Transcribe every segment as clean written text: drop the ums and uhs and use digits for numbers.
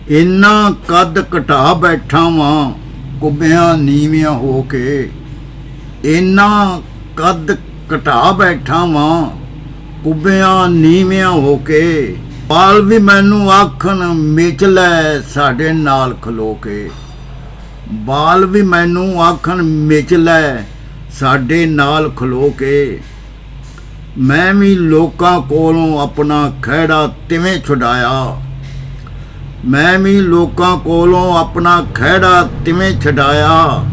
ਇੰਨਾ ਕੱਦ ਘਟਾ ਬੈਠਾ ਵਾਂ ਕੁੱਬਿਆਂ ਨੀਵਿਆਂ ਹੋ ਕੇ। ਇੰਨਾ ਕੱਦ ਘਟਾ ਬੈਠਾ ਵਾਂ ਕੁੱਬਿਆਂ ਨੀਵਿਆਂ ਹੋ ਕੇ। ਬਾਲ ਵੀ ਮੈਨੂੰ ਆਖਣ ਮਿਚ ਲੈ ਸਾਡੇ ਨਾਲ ਖਲੋ ਕੇ। ਬਾਲ ਵੀ ਮੈਨੂੰ ਆਖਣ ਮਿਚ ਲੈ ਸਾਡੇ ਨਾਲ ਖਲੋ ਕੇ। ਮੈਂ ਵੀ ਲੋਕਾਂ ਕੋਲੋਂ ਆਪਣਾ ਖਹਿੜਾ ਤਿਵੇਂ ਛੁਡਾਇਆ। ਮੈਂ ਵੀ ਲੋਕਾਂ ਕੋਲੋਂ ਆਪਣਾ ਖਹਿੜਾ ਤਿਵੇਂ ਛਡਾਇਆ।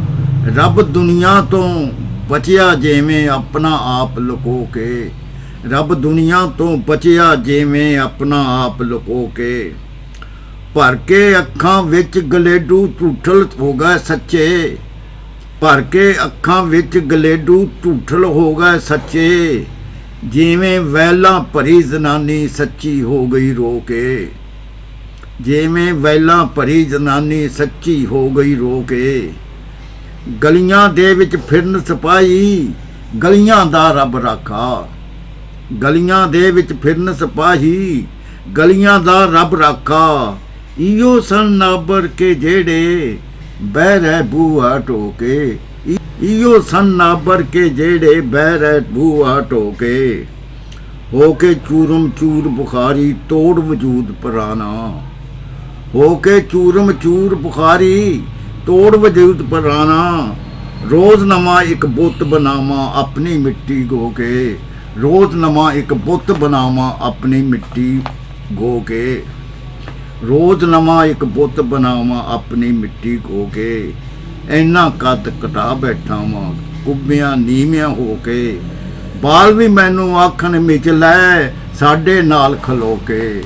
ਰੱਬ ਦੁਨੀਆ ਤੋਂ ਬਚਿਆ ਜਿਵੇਂ ਆਪਣਾ ਆਪ ਲੁਕੋ ਕੇ। ਰੱਬ ਦੁਨੀਆ ਤੋਂ ਬਚਿਆ ਜਿਵੇਂ ਆਪਣਾ ਆਪ ਲੁਕੋ ਕੇ। ਭਰ ਕੇ ਅੱਖਾਂ ਵਿੱਚ ਗਲੇਡੂ ਝੂਠਲ ਹੋ ਗਏ ਸੱਚੇ। ਭਰ ਕੇ ਅੱਖਾਂ ਵਿੱਚ ਗਲੇਡੂ ਝੂਠਲ ਹੋ ਗਏ ਸੱਚੇ। ਜਿਵੇਂ ਵੈਲਾਂ ਭਰੀ ਜ਼ਨਾਨੀ ਸੱਚੀ ਹੋ ਗਈ ਰੋ ਕੇ। ਜਿਵੇਂ ਵੈਲਾਂ ਭਰੀ ਜ਼ਨਾਨੀ ਸੱਚੀ ਹੋ ਗਈ ਰੋ ਕੇ। ਗਲੀਆਂ ਦੇ ਵਿੱਚ ਫਿਰਨ ਸਿਪਾਹੀ ਗਲੀਆਂ ਦਾ ਰੱਬ ਰਾਖਾ। ਗਲੀਆਂ ਦੇ ਵਿੱਚ ਫਿਰਨ ਸਿਪਾਹੀ ਗਲੀਆਂ ਦਾ ਰੱਬ ਰਾਖਾ। ਇਓ ਸਨ ਨਾਬਰ ਕੇ ਜਿਹੜੇ ਬਹਿ ਰਹਿ ਬੂਹਾ ਢੋਕੇ। ਇਓ ਸਨ ਨਾਬਰ ਕੇ ਜਿਹੜੇ ਬਹਿ ਰਹਿ ਬੂਹਾ ਢੋਕੇ। ਹੋ ਕੇ ਚੂਰਮ ਚੂਰ ਬੁਖਾਰੀ ਤੋੜ ਵਜੂਦ ਪੁਰਾਣਾ। ਹੋ ਕੇ ਚੂਰਮ ਚੂਰ ਬੁਖਾਰੀ ਤੋੜ ਵਜੂਦ ਪੁਰਾਣਾ। ਰੋਜ਼ ਨਵਾਂ ਇੱਕ ਬੁੱਤ ਬਣਾਵਾਂ ਆਪਣੀ ਮਿੱਟੀ ਗੋ ਕੇ। ਰੋਜ਼ ਨਵਾਂ ਇੱਕ ਬੁੱਤ ਬਣਾਵਾਂ ਆਪਣੀ ਮਿੱਟੀ ਗੋ ਕੇ। ਰੋਜ਼ ਨਵਾਂ ਇੱਕ ਬੁੱਤ ਬਣਾਵਾਂ ਆਪਣੀ ਮਿੱਟੀ ਗੋ ਕੇ। ਇੰਨਾ ਕੱਦ ਘਟਾ ਬੈਠਾ ਵਾਂ ਕੁੱਬਿਆਂ ਨੀਵਿਆਂ ਹੋ ਕੇ। ਬਾਲ ਵੀ ਮੈਨੂੰ ਆਖਣ ਮਿਚ ਲੈ ਸਾਡੇ ਨਾਲ ਖਲੋ ਕੇ।